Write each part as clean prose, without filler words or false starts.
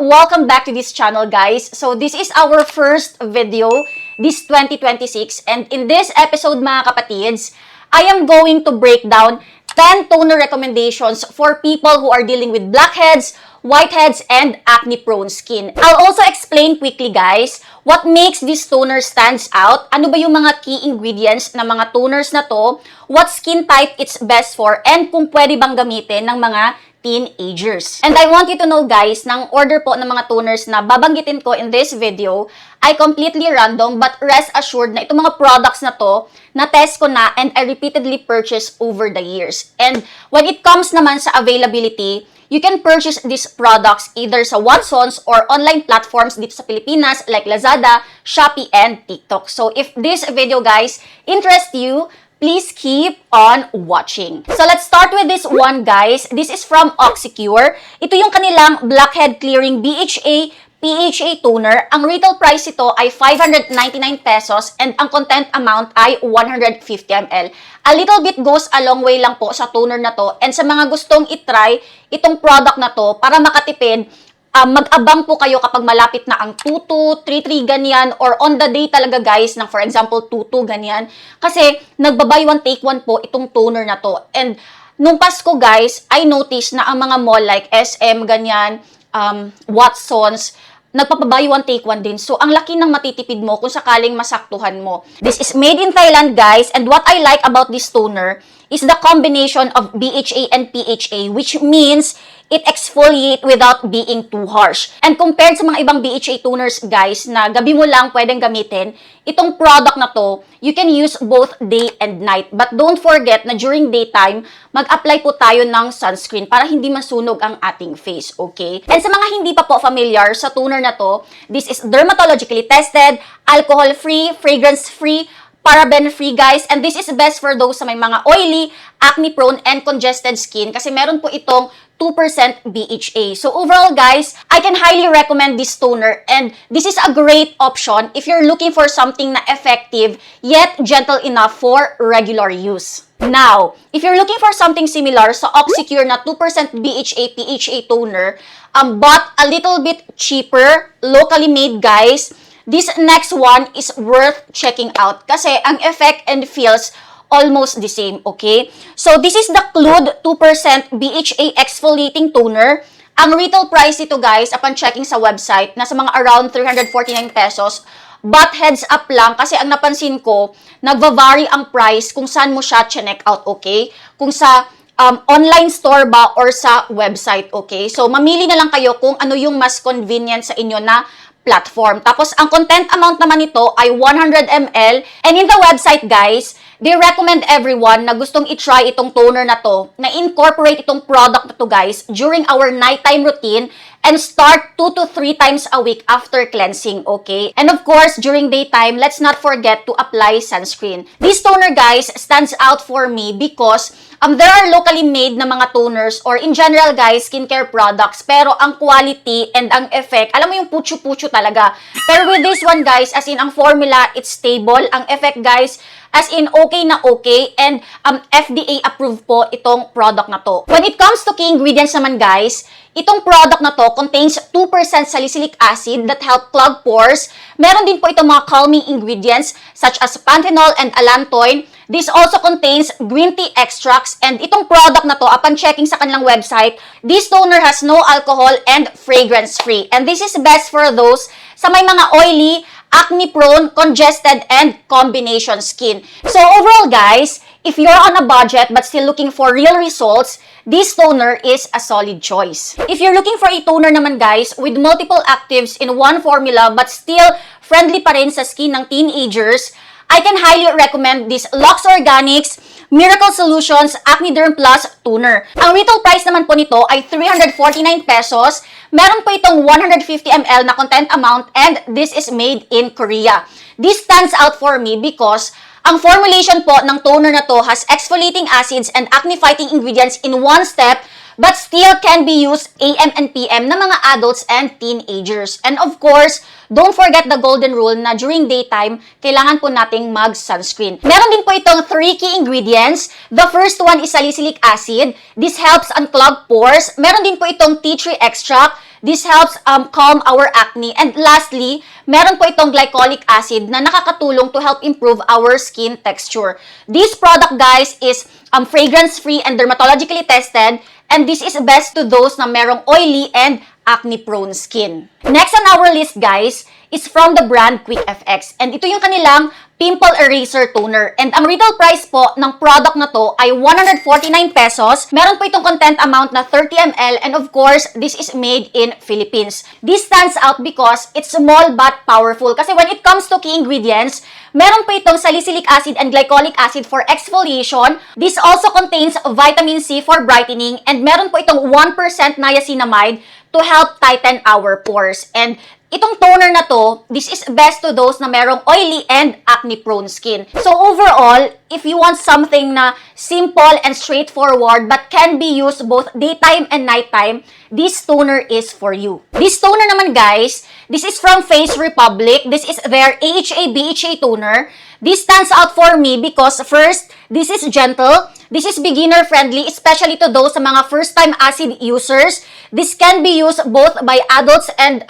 welcome back to this channel, guys. So this is our first video this 2026, and in this episode, mga kapatids, I am going to break down 10 toner recommendations for people who are dealing with blackheads, whiteheads, and acne-prone skin. I'll also explain quickly, guys, what makes this toner stands out, ano ba yung mga key ingredients ng mga toners na to, what skin type it's best for, and kung pwede bang gamitin ng mga teenagers. And I want you to know, guys, ng order po ng mga toners na babanggitin ko in this video ay completely random, but rest assured na itong mga products na to, na-test ko na and I repeatedly purchased over the years. And when it comes naman sa availability, you can purchase these products either sa Watsons or online platforms dito sa Pilipinas like Lazada, Shopee, and TikTok. So if this video, guys, interests you, please keep on watching. So let's start with this one, guys. This is from Oxycure. Ito yung kanilang Blackhead Clearing BHA PHA toner. Ang retail price ito ay 599 pesos and ang content amount ay 150 ml. A little bit goes a long way lang po sa toner na to, and sa mga gustong itry itong product na to para makatipid, mag-abang po kayo kapag malapit na ang 2-2, 3-3 ganyan, or on the day talaga, guys, ng for example 2-2 ganyan. Kasi nagba-buy one take one po itong toner na to. And nung Pasko, guys, I noticed na ang mga mall like SM ganyan, Watsons, nagpapabuy one take one din. So, ang laki ng matitipid mo kung sakaling masaktuhan mo. This is made in Thailand, guys, and what I like about this toner is the combination of BHA and PHA, which means it exfoliate without being too harsh. And compared sa mga ibang BHA toners, guys, na gabi mo lang pwedeng gamitin, itong product na to, you can use both day and night. But don't forget na during daytime, mag-apply po tayo ng sunscreen para hindi masunog ang ating face, okay? And sa mga hindi pa po familiar sa toner na to, this is dermatologically tested, alcohol-free, fragrance-free, paraben-free, guys, and this is best for those sa may mga oily, acne-prone, and congested skin kasi meron po itong 2% BHA. So overall, guys, I can highly recommend this toner, and this is a great option if you're looking for something na effective yet gentle enough for regular use. Now, if you're looking for something similar sa Oxycure na 2% BHA PHA toner, but a little bit cheaper, locally made, guys, this next one is worth checking out kasi ang effect and feels almost the same, okay? So, this is the Clud 2% BHA Exfoliating Toner. Ang retail price ito, guys, upon checking sa website, nasa mga around 349 pesos. But heads up lang kasi ang napansin ko, nagva-vary ang price kung saan mo siya check out, okay? Kung sa online store ba or sa website, okay? So, mamili na lang kayo kung ano yung mas convenient sa inyo na platform. Tapos, ang content amount naman nito ay 100 ml. And in the website, guys, they recommend everyone na gustong i-try itong toner na to, na incorporate itong product na to, guys, during our nighttime routine and start 2 to 3 times a week after cleansing, okay? And of course, during daytime, let's not forget to apply sunscreen. This toner, guys, stands out for me because there are locally made na mga toners or in general, guys, skincare products, pero ang quality and ang effect, alam mo yung putyo-putyo talaga. Pero with this one, guys, as in ang formula, it's stable. Ang effect, guys, as in okay na okay, and FDA approved po itong product na to. When it comes to key ingredients naman, guys, itong product na to contains 2% salicylic acid that help clog pores. Meron din po itong mga calming ingredients such as panthenol and allantoin. This also contains green tea extracts, and itong product na to, upon checking sa kanilang website, this toner has no alcohol and fragrance-free. And this is best for those sa may mga oily, acne-prone, congested, and combination skin. So overall, guys, if you're on a budget but still looking for real results, this toner is a solid choice. If you're looking for a toner naman, guys, with multiple actives in one formula but still friendly pa rin sa skin ng teenagers, I can highly recommend this Lux Organics Miracle Solutions Acne Derm Plus Toner. Ang retail price naman po nito ay 349 pesos. Meron po itong 150 ml na content amount, and this is made in Korea. This stands out for me because ang formulation po ng toner na to has exfoliating acids and acne-fighting ingredients in one step, but still can be used AM and PM ng mga adults and teenagers. And of course, don't forget the golden rule na during daytime, kailangan po nating mag-sunscreen. Meron din po itong 3 key ingredients. The first one is salicylic acid. This helps unclog pores. Meron din po itong tea tree extract. This helps calm our acne. And lastly, meron po itong glycolic acid na nakakatulong to help improve our skin texture. This product, guys, is fragrance-free and dermatologically tested. And this is best to those na merong oily and acne-prone skin. Next on our list, guys, is from the brand Quick FX. And ito yung kanilang Pimple Eraser Toner. And ang retail price po ng product na to ay 149 pesos. Meron po itong content amount na 30 ml. And of course, this is made in Philippines. This stands out because it's small but powerful. Kasi when it comes to key ingredients, meron po itong salicylic acid and glycolic acid for exfoliation. This also contains vitamin C for brightening. And meron po itong 1% niacinamide to help tighten our pores. And itong toner na to, this is best to those na merong oily and acne-prone skin. So overall, if you want something na simple and straightforward but can be used both daytime and nighttime, this toner is for you. This toner naman, guys, this is from Face Republic. This is their AHA/BHA toner. This stands out for me because first, this is gentle. This is beginner-friendly, especially to those sa mga first-time acid users. This can be used both by adults and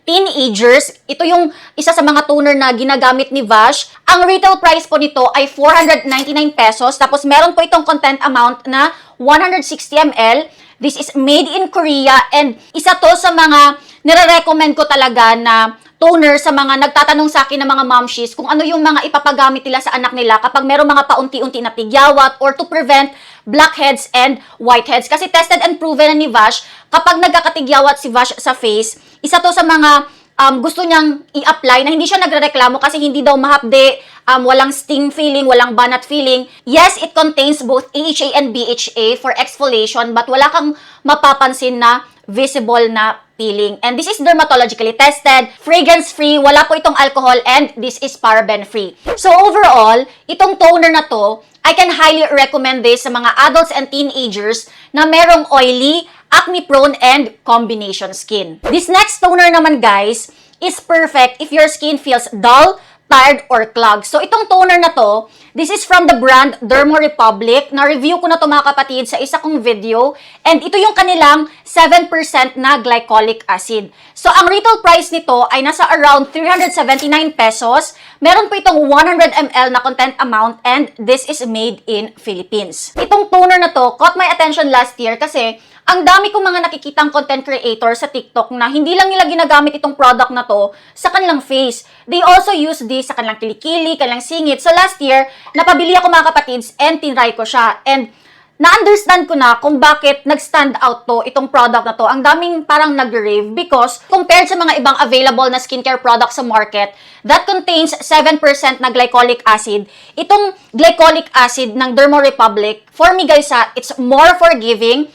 teenagers. Ito yung isa sa mga toner na ginagamit ni Vash. Ang retail price po nito ay 499 pesos. Tapos meron po itong content amount na 160 ml. This is made in Korea and isa to sa mga nire-recommend ko talaga na toner sa mga nagtatanong sa akin ng mga momshies kung ano yung mga ipapagamit nila sa anak nila kapag merong mga paunti-unti na tigyawat or to prevent blackheads and whiteheads. Kasi tested and proven na ni Vash, kapag nagkakatigyawat si Vash sa face, isa to sa mga gusto niyang i-apply na hindi siya nagrereklamo kasi hindi daw mahapde, walang sting feeling, walang banat feeling. Yes, it contains both AHA and BHA for exfoliation but wala kang mapapansin na visible na peeling. And this is dermatologically tested, fragrance-free, wala po itong alcohol, and this is paraben-free. So overall, itong toner na to, I can highly recommend this sa mga adults and teenagers na merong oily, acne-prone, and combination skin. This next toner naman, guys, is perfect if your skin feels dull, tired, or clogged. So, itong toner na to, this is from the brand Dermo Republic. Na-review ko na to, mga kapatid, sa isa kong video. And ito yung kanilang 7% na glycolic acid. So, ang retail price nito ay nasa around 379 pesos. Meron po itong 100 ml na content amount and this is made in Philippines. Itong toner na to caught my attention last year kasi ang dami kong mga nakikitang content creator sa TikTok na hindi lang nila ginagamit itong product na to sa kanilang face. They also use this sa kanilang kilikili, kanilang singit. So last year, napabili ako, mga kapatids, and tinry ko siya. And na-understand ko na kung bakit nag-stand out to, itong product na to. Ang daming parang nag-rave because compared sa mga ibang available na skincare products sa market that contains 7% na glycolic acid, itong glycolic acid ng Dermo Republic, for me, guys, it's more forgiving.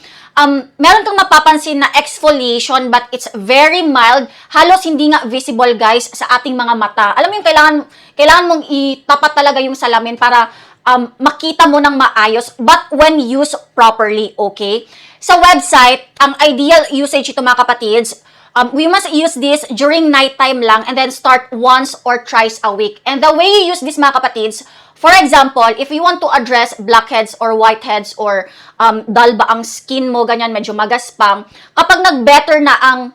Meron kang mapapansin na exfoliation but it's very mild. Halos hindi nga visible, guys, sa ating mga mata. Alam mo yung kailangan mong itapat talaga yung salamin para makita mo ng maayos but when used properly, okay? Sa website, ang ideal usage ito, mga kapatids, we must use this during nighttime lang and then start once or twice a week. And the way you use this, mga kapatids, for example, if you want to address blackheads or whiteheads or dull ba ang skin mo, ganyan, medyo magaspang, kapag nag-better na ang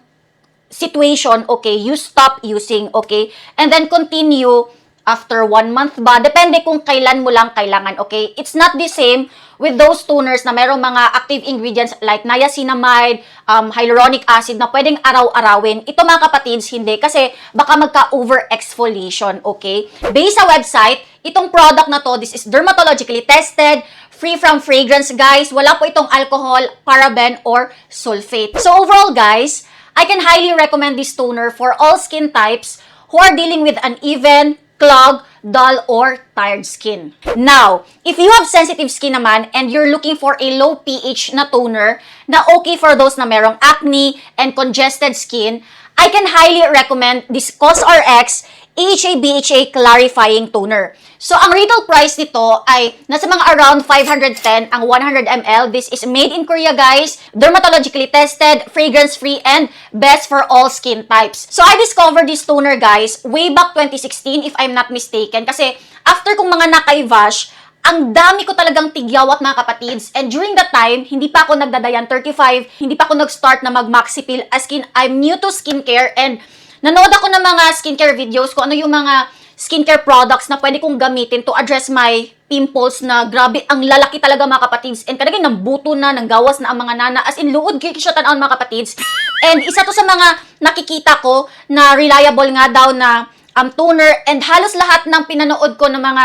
situation, okay, you stop using, okay? And then continue after 1 month ba? Depende kung kailan mo lang kailangan, okay? It's not the same with those toners na merong mga active ingredients like niacinamide, hyaluronic acid na pwedeng araw-arawin. Ito, mga kapatids, hindi kasi baka magka-over-exfoliation, okay? Based sa website, itong product na to, this is dermatologically tested, free from fragrance, guys. Wala po itong alcohol, paraben, or sulfate. So overall, guys, I can highly recommend this toner for all skin types who are dealing with uneven, clogged, dull, or tired skin. Now, if you have sensitive skin naman and you're looking for a low pH na toner na okay for those na merong acne and congested skin, I can highly recommend this COSRX AHA/BHA Clarifying Toner. So, ang retail price nito ay nasa mga around 510 ang 100 ml. This is made in Korea, guys. Dermatologically tested, fragrance-free, and best for all skin types. So, I discovered this toner, guys, way back 2016, if I'm not mistaken. Kasi, after kong mga nakay Vash, Ang dami ko talagang tigyawat mga kapatids. And during that time, hindi pa ako nagdadayan 35, hindi pa ako nag-start na mag-maxipil. As in, I'm new to skincare and nanood ako ng mga skincare videos kung ano yung mga skincare products na pwede kong gamitin to address my pimples na grabe, ang lalaki talaga mga kapatids. And kadagay ng buto na, ng gawas na ang mga nana. As in, luod kayo siya tanaw mga kapatids. And isa to sa mga nakikita ko na reliable nga daw na toner. And halos lahat ng pinanood ko ng mga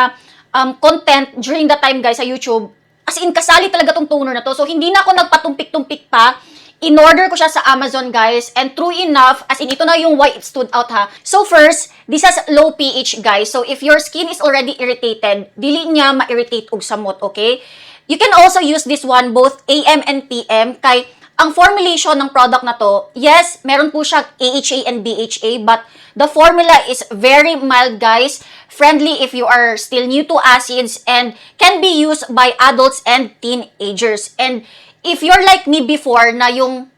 content during that time guys sa YouTube, as in kasali talaga tong toner na to. So hindi na ako nagpatumpik-tumpik pa. In-order ko siya sa Amazon guys, and true enough, as in ito na yung why it stood out ha. So first, this has low pH guys. So if your skin is already irritated, dili niya ma-irritate og samot, okay? You can also use this one both AM and PM kay ang formulation ng product na to, yes, meron po siya AHA and BHA, but the formula is very mild, guys. Friendly if you are still new to acids and can be used by adults and teenagers. And if you're like me before na yung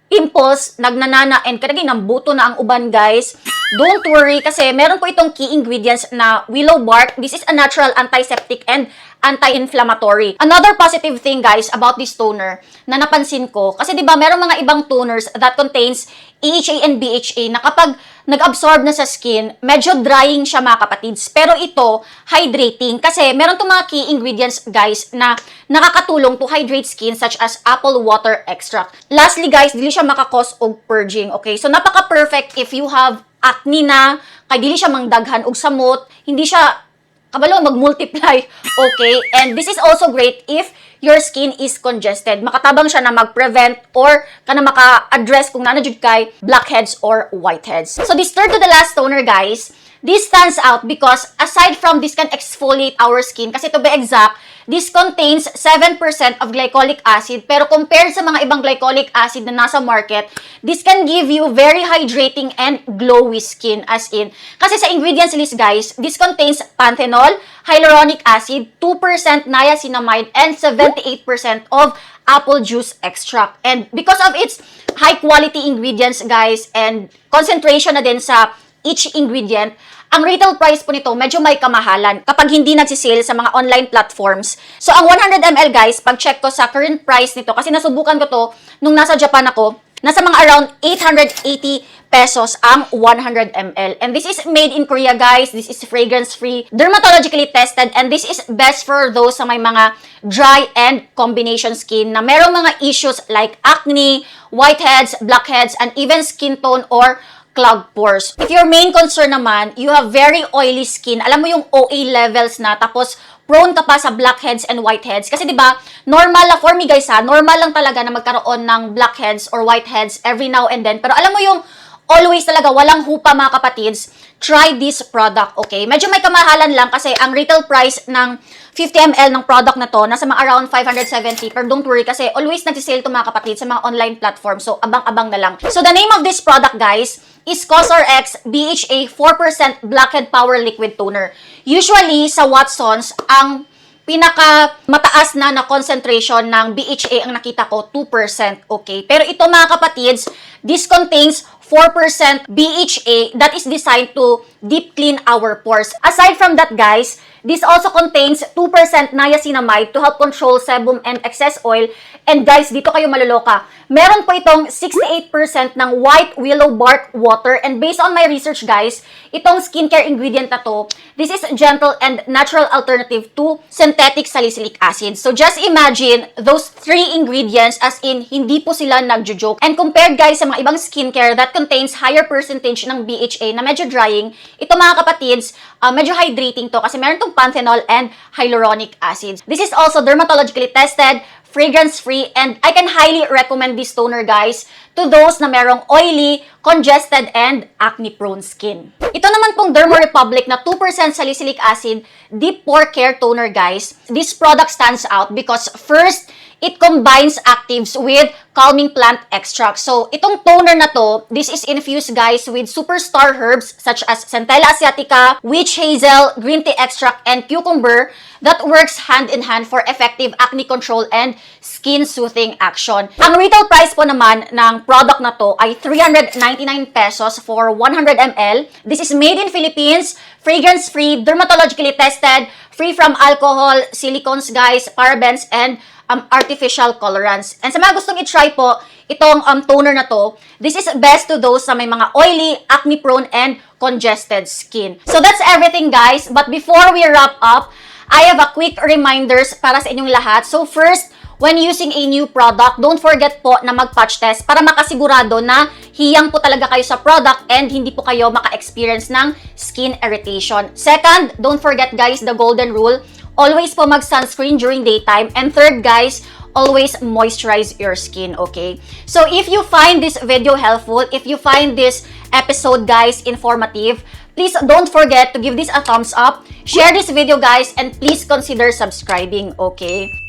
pimples, nagnanana, and kadagay ng buto na ang uban, guys, don't worry kasi meron po itong key ingredients na willow bark. This is a natural antiseptic and anti-inflammatory. Another positive thing, guys, about this toner na napansin ko, kasi diba meron mga ibang toners that contains AHA and BHA na kapag nag-absorb na sa skin, medyo drying siya mga kapatids. Pero ito, hydrating. Kasi meron itong mga key ingredients, guys, na nakakatulong to hydrate skin such as apple water extract. Lastly, guys, dili siya makakos og purging. Okay? So, napaka-perfect if you have acne na, kay dili siya mangdaghan og samot, hindi siya kabalo mag-multiply, okay? And this is also great if your skin is congested. Makatabang siya na mag-prevent or kana maka-address kung nanajud kay blackheads or whiteheads. So this third to the last toner, guys, this stands out because aside from this can exfoliate our skin, kasi to be exact, this contains 7% of glycolic acid, pero compared sa mga ibang glycolic acid na nasa market, this can give you very hydrating and glowy skin, as in. Kasi sa ingredients list, guys, this contains panthenol, hyaluronic acid, 2% niacinamide, and 78% of apple juice extract. And because of its high quality ingredients, guys, and concentration na din sa each ingredient, ang retail price po nito medyo may kamahalan kapag hindi nagsisale sa mga online platforms. So, ang 100 ml, guys, pag-check ko sa current price nito, kasi nasubukan ko to nung nasa Japan ako, nasa mga around 880 pesos ang 100 ml. And this is made in Korea, guys. This is fragrance-free, dermatologically tested, and this is best for those sa may mga dry and combination skin na merong mga issues like acne, whiteheads, blackheads, and even skin tone or clogged pores. If your main concern naman, you have very oily skin, alam mo yung OA levels na, tapos prone ka pa sa blackheads and whiteheads. Kasi diba, normal lang, for me guys ha, normal lang talaga na magkaroon ng blackheads or whiteheads every now and then. Pero alam mo yung always talaga, walang hupa mga kapatids, try this product, okay? Medyo may kamahalan lang kasi ang retail price ng 50 ml ng product na to, nasa mga around 570. Pero don't worry kasi always nagsisale to mga kapatids sa mga online platforms. So, abang-abang na lang. So, the name of this product, guys, is COSRX BHA 4% Blackhead Power Liquid Toner. Usually, sa Watsons, ang pinaka mataas na concentration ng BHA ang nakita ko, 2%, okay? Pero ito mga kapatids, this contains 4% BHA that is designed to deep clean our pores. Aside from that, guys, this also contains 2% niacinamide to help control sebum and excess oil. And guys, dito kayo maluloka. Meron po itong 68% ng white willow bark water. And based on my research, guys, itong skincare ingredient na to, this is gentle and natural alternative to synthetic salicylic acid. So just imagine those three ingredients, as in, hindi po sila nagjo-joke. And compared, guys, sa mga ibang skincare that contains higher percentage ng BHA na medyo drying, ito mga kapatids, medyo hydrating to kasi meron tong panthenol and hyaluronic acids. This is also dermatologically tested, fragrance-free, and I can highly recommend this toner, guys, to those na merong oily, congested, and acne-prone skin. Ito naman pong Derma Republic na 2% salicylic acid deep pore care toner, guys. This product stands out because first, it combines actives with calming plant extracts. So, itong toner na to, this is infused, guys, with superstar herbs such as Centella asiatica, witch hazel, green tea extract, and cucumber that works hand-in-hand for effective acne control and skin-soothing action. Ang retail price po naman ng ng product na to ay 399 pesos for 100 ml. This is made in Philippines, fragrance-free, dermatologically tested, free from alcohol, silicones guys, parabens, and artificial colorants. And sa mga gustong i-try po, itong toner na to, this is best to those sa may mga oily, acne-prone, and congested skin. So that's everything guys. But before we wrap up, I have a quick reminders para sa inyong lahat. So first, when using a new product, don't forget po na mag-patch test para makasigurado na hiyang po talaga kayo sa product and hindi po kayo maka-experience ng skin irritation. Second, don't forget guys the golden rule. Always po mag-sunscreen during daytime. And third guys, always moisturize your skin, okay? So if you find this video helpful, if you find this episode guys informative, please don't forget to give this a thumbs up, share this video guys, and please consider subscribing, okay?